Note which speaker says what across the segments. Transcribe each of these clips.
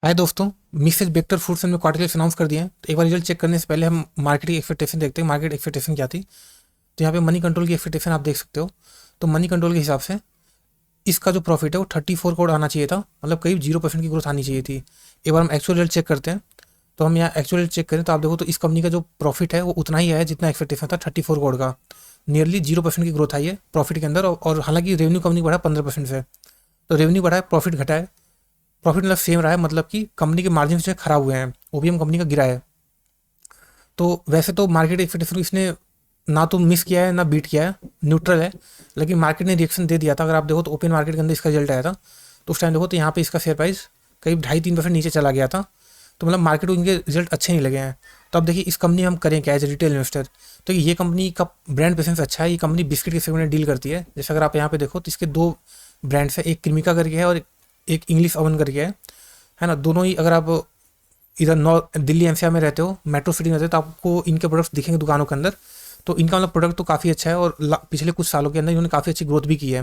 Speaker 1: हाय दोस्तों। Mrs Bector foods ने quarter announce कर दिए हैं। तो एक बार रिजल्ट चेक करने से पहले हम मार्केट की एक्सपेक्टेशन देखते हैं। मार्केट एक्सपेक्टेशन क्या थी? तो यहाँ पे मनी कंट्रोल की एक्सपेक्टेशन आप देख सकते हो। तो मनी कंट्रोल के हिसाब से इसका जो प्रॉफिट है वो 34 करोड़ आना चाहिए था, मतलब करीब 0% की ग्रोथ आनी चाहिए थी। एक बार हम एक्चुअल रिजल्ट चेक करते हैं। तो हम यहाँ एक्चुअल रिजल्ट चेक करें तो आप देखो तो इस कंपनी का जो प्रॉफिट है वो उतना ही है जितना एक्सपेक्टेशन था, 34 करोड़ का। नियरली 0% की ग्रोथ आई है प्रॉफिट के अंदर। और हालांकि रेवेन्यू कंपनी बढ़ा 15% से। तो रेवेन्यू बढ़ा है, प्रॉफिट घटा है। प्रॉफिट मतलब सेम रहा है, मतलब कि कंपनी के मार्जिन जो है खराब हुए हैं, ओबीएम कंपनी का गिरा है। तो वैसे तो मार्केट एक्सपेक्टेशन इसने ना तो मिस किया है ना बीट किया है, न्यूट्रल है। लेकिन मार्केट ने रिएक्शन दे दिया था। अगर आप देखो तो ओपन मार्केट के अंदर इसका रिजल्ट आया था, तो उस टाइम देखो तो यहाँ पे इसका शेयर प्राइस करीब 2.5-3% नीचे चला गया था। तो मतलब मार्केट को इनके रिजल्ट अच्छे नहीं लगे हैं। तो अब देखिए इस कंपनी हम करें क्या एज ए रिटेल इन्वेस्टर। तो ये कंपनी का ब्रांड प्रेजेंस अच्छा है। ये कंपनी बिस्किट के सेगमेंट में डील करती है। जैसे अगर आप यहाँ पे देखो तो इसके दो ब्रांड्स है, एक क्रीमिका करके है और एक इंग्लिश ओवन करके है ना। दोनों ही अगर आप इधर नॉर्थ दिल्ली एनसीआर में रहते हो, मेट्रो सिटी में रहते हो, तो आपको इनके प्रोडक्ट्स दिखेंगे दुकानों के अंदर। तो इनका मतलब प्रोडक्ट तो काफ़ी अच्छा है और पिछले कुछ सालों के अंदर इन्होंने काफ़ी अच्छी ग्रोथ भी की है।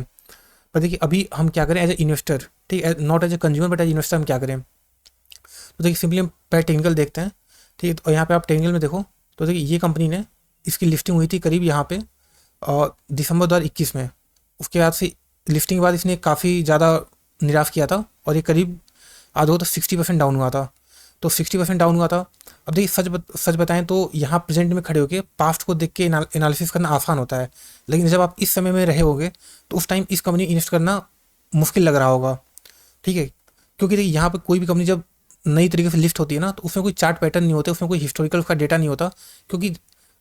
Speaker 1: पर देखिए अभी हम क्या करें एज ए इन्वेस्टर, ठीक है, not as a consumer but as investor हम क्या करें। तो देखिए सिंपली हम पहले टेक्निकल देखते हैं। ठीक है, तो यहाँ पे आप टेक्निकल में देखो तो देखिए ये कंपनी ने इसकी लिस्टिंग हुई थी करीब यहाँ पे दिसंबर 2021 में। उसके बाद से लिस्टिंग के बाद इसने काफ़ी ज़्यादा निराश किया था और ये करीब आज हो तो 60% डाउन हुआ था। तो 60% डाउन हुआ था। अब देखिए सच बताएं तो यहाँ प्रेजेंट में खड़े होकर पास्ट को देख के एनालिसिस करना आसान होता है। लेकिन जब आप इस समय में रहे होगे तो उस टाइम इस कंपनी इन्वेस्ट करना मुश्किल लग रहा होगा। ठीक है, क्योंकि देखिए यहाँ पे कोई भी कंपनी जब नई तरीके से लिस्ट होती है ना, तो उसमें कोई चार्ट पैटर्न नहीं होते, उसमें कोई हिस्टोरिकल उसका डेटा नहीं होता। क्योंकि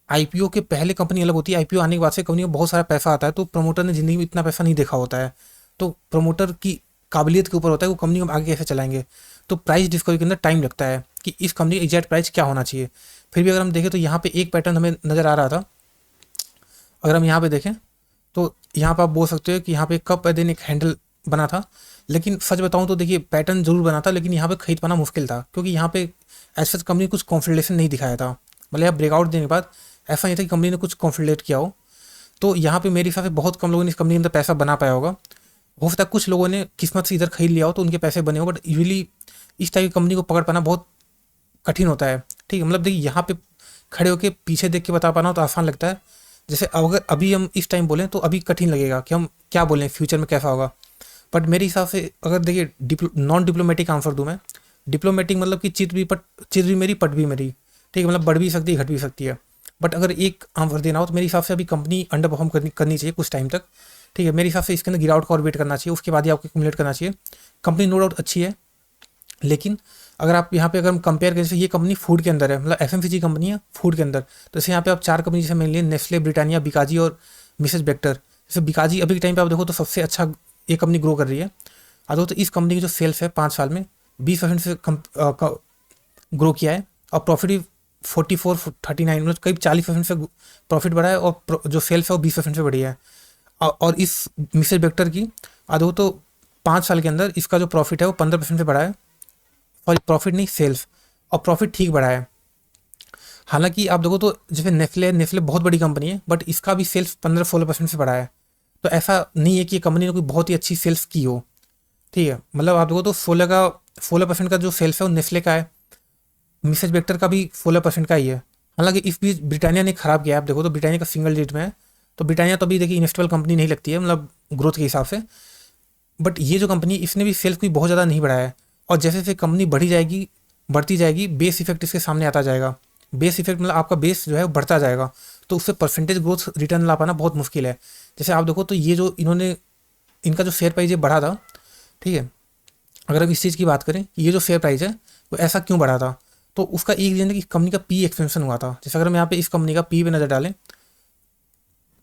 Speaker 1: आईपीओ के पहले कंपनी अलग होती है, आईपीओ आने के बाद से कंपनी को बहुत सारा पैसा आता है, तो प्रमोटर ने ज़िंदगी में इतना पैसा नहीं देखा होता है। तो प्रमोटर की काबिलियत के ऊपर होता है वो कंपनी को आगे कैसे चलाएंगे। तो प्राइस डिस्कवरी के अंदर टाइम लगता है कि इस कंपनी का एग्जैक्ट प्राइस क्या होना चाहिए। फिर भी अगर हम देखें तो यहाँ पे एक पैटर्न हमें नज़र आ रहा था। अगर हम यहाँ पे देखें तो यहाँ पे आप बोल सकते हो कि यहाँ पे कप दिन एक हैंडल बना था। लेकिन सच बताऊँ तो देखिए पैटर्न जरूर बना था, लेकिन यहाँ पे खरीद पाना मुश्किल था, क्योंकि यहाँ पे ऐसा कंपनी कुछ कॉन्फिडेंस नहीं दिखाया था। मतलब यहाँ ब्रेकआउट देने के बाद ऐसा नहीं था कि कंपनी ने कुछ कॉन्फिडेंट किया हो। तो यहाँ पे मेरे हिसाब से बहुत कम लोगों ने इस कंपनी के अंदर पैसा बना पाया होगा। हो सकता है कुछ लोगों ने किस्मत से इधर खरीद लिया हो तो उनके पैसे बने हो, बट यूजली इस टाइप की कंपनी को पकड़ पाना बहुत कठिन होता है। ठीक है, मतलब देखिए यहाँ पे खड़े होकर पीछे देख के बता पाना हो तो आसान लगता है। जैसे अगर अभी हम इस टाइम बोलें तो अभी कठिन लगेगा कि हम क्या बोलें फ्यूचर में कैसा होगा। बट मेरे हिसाब से अगर देखिए नॉन डिप्लोमेटिक आंसर दूँ मैं। डिप्लोमेटिक मतलब कि चित भी मेरी पट भी मेरी। ठीक है, मतलब बढ़ भी सकती है घट भी सकती है। बट अगर एक आंसर देना हो तो मेरे हिसाब से अभी कंपनी अंडर परफॉर्म करनी चाहिए कुछ टाइम तक। ठीक है, मेरे हिसाब से इसके अंदर गिरावट का और वेट करना चाहिए, उसके बाद ही आपको एक्यूमुलेट करना चाहिए। कंपनी नो डाउट अच्छी है, लेकिन अगर आप यहाँ पे अगर हम कंपेयर करें, जैसे ये कंपनी फूड के अंदर है, मतलब एफएमसीजी कंपनी है फूड के अंदर। तो जैसे यहाँ पे आप चार कंपनी जैसे मान लीजिए नेस्ले, ब्रिटानिया, बिकाजी और मिसेस बेक्टर। जैसे बिकाजी अभी के टाइम पे आप देखो तो सबसे अच्छा ये कंपनी ग्रो कर रही है। आप देखो तो इस कंपनी की जो सेल्स है 5 साल में 20% से ग्रो किया है। और प्रॉफिट भी 44-39, मतलब करीब 40% से प्रॉफिट बढ़ा है। और जो सेल्स है वो 20% से बढ़ी है। और इस मिसेस बेक्टर की आप देखो तो 5 साल के अंदर इसका जो प्रॉफिट है वो 15% से बढ़ा है। और प्रॉफिट नहीं, सेल्स। और प्रॉफिट ठीक बढ़ा है। हालांकि आप देखो तो जैसे नेस्ले, नेस्ले बहुत बड़ी कंपनी है, बट इसका भी सेल्स 15-16% से बढ़ा है। तो ऐसा नहीं है कि ये कंपनी ने कोई बहुत ही अच्छी सेल्स की हो। ठीक है, मतलब आप देखो तो 16% का जो सेल्स है वो नेस्ले का है। मिसेज बेक्टर का भी 16% का ही है। हालांकि इस बीच ब्रिटानिया ने खराब किया है। आप देखो तो ब्रिटानिया का सिंगल डिजिट में है। तो ब्रिटानिया तो अभी देखिए इन्वेस्टेबल कंपनी नहीं लगती है, मतलब ग्रोथ के हिसाब से। बट ये जो कंपनी इसने भी सेल्स कोई बहुत ज़्यादा नहीं बढ़ाया है। और जैसे जैसे कंपनी बढ़ती जाएगी, बेस इफेक्ट इसके सामने आता जाएगा। बेस इफेक्ट मतलब आपका बेस जो है वो बढ़ता जाएगा। तो उससे परसेंटेज ग्रोथ रिटर्न ला पाना बहुत मुश्किल है। जैसे आप देखो तो ये जो इन्होंने इनका जो शेयर प्राइस ये बढ़ा था। ठीक है, अगर हम इस चीज़ की बात करें कि ये जो शेयर प्राइस है वो ऐसा क्यों बढ़ा था, तो उसका एक रीज़न है कि कंपनी का पी एक्सपेंशन हुआ था। जैसे अगर हम यहाँ पे इस कंपनी का पी पे नज़र डालें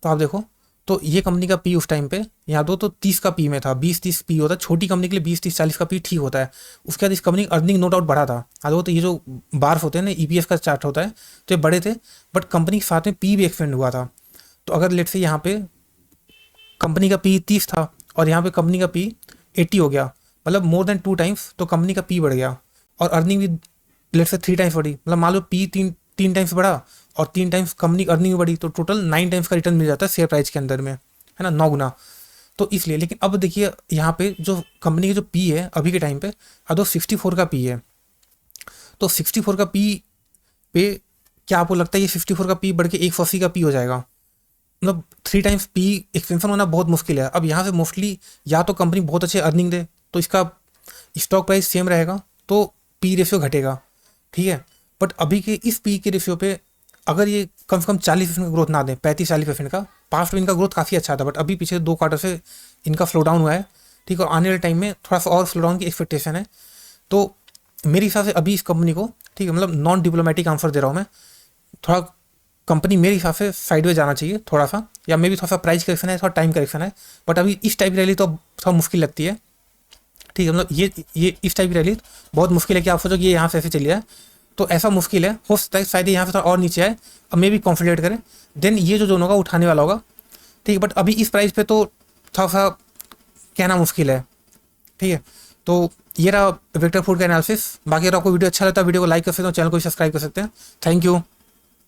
Speaker 1: तो आप देखो तो ये कंपनी का पी उस टाइम पे यहाँ दो तो 30 का पी में था, 20-30 पी होता है छोटी कंपनी के लिए, 20-30-40 का पी ठीक होता है। उसके बाद इस कंपनी की अर्निंग नो डाउट बढ़ा था। हाँ देखो तो ये जो बार्स होते हैं ना, ईपीएस का चार्ट होता है, तो ये बड़े थे। बट कंपनी के साथ में पी भी एक्सपेंड हुआ था। तो अगर लेट से यहाँ पे कंपनी का पी 30 था और यहाँ पे कंपनी का पी 80 हो गया, मतलब मोर देन 2 टाइम्स, तो कंपनी का पी बढ़ गया। और अर्निंग भी लेट से 3 टाइम्स बढ़ी, मतलब मान लो पी तीन तीन टाइम्स बढ़ा और 3 टाइम्स कंपनी की अर्निंग भी बढ़ी, तो टोटल 9 टाइम्स का रिटर्न मिल जाता है शेयर प्राइस के अंदर में, है ना, 9 गुना। तो इसलिए, लेकिन अब देखिए यहाँ पे जो कंपनी की जो पी है अभी के टाइम पे, अब तो 64 का पी है। तो 64 का पी पे क्या आपको लगता है ये 64 का पी बढ़ के 180 का पी हो जाएगा? मतलब 3 टाइम्स पी एक्सपेंशन होना बहुत मुश्किल है। अब यहाँ से मोस्टली या तो कंपनी बहुत अच्छे अर्निंग दे तो इसका स्टॉक प्राइस सेम रहेगा, तो पी रेशियो घटेगा, ठीक है। बट अभी के इस पी के रेशियो पे अगर ये कम से कम 40% का ग्रोथ ना दें, 35-40% का, पास्ट में इनका ग्रोथ काफ़ी अच्छा था, बट अभी पीछे 2 क्वार्टर से इनका स्लो डाउन हुआ है, ठीक है। और आने वाले टाइम में थोड़ा सा और स्लो डाउन की एक्सपेक्टेशन है। तो मेरे हिसाब से अभी इस कंपनी को, ठीक है, मतलब नॉन डिप्लोमेटिक आंसर दे रहा हूँ मैं, थोड़ा कंपनी मेरे हिसाब से साइड में जाना चाहिए थोड़ा सा, या मे भी थोड़ा सा प्राइस करेक्शन है, थोड़ा टाइम करेक्शन है। बट अभी इस टाइप की रैली तो थोड़ा मुश्किल लगती है, ठीक है। मतलब ये इस टाइप की रैली बहुत मुश्किल है कि आप सोचो कि ये यहाँ से ऐसे चली जाए, तो ऐसा मुश्किल है। हो सकता है शायद यहाँ से थोड़ा और नीचे आए, अब मे भी कॉन्फिडेंट करें, देन ये जो जोन होगा उठाने वाला होगा, ठीक है। बट अभी इस प्राइस पे तो थोड़ा सा कहना मुश्किल है, ठीक है। तो ये रहा वेक्टर फूड का एनालिसिस। बाकी अगर आपको वीडियो अच्छा लगता है वीडियो को लाइक कर सकते हो, चैनल को सब्सक्राइब कर सकते हैं। Thank you.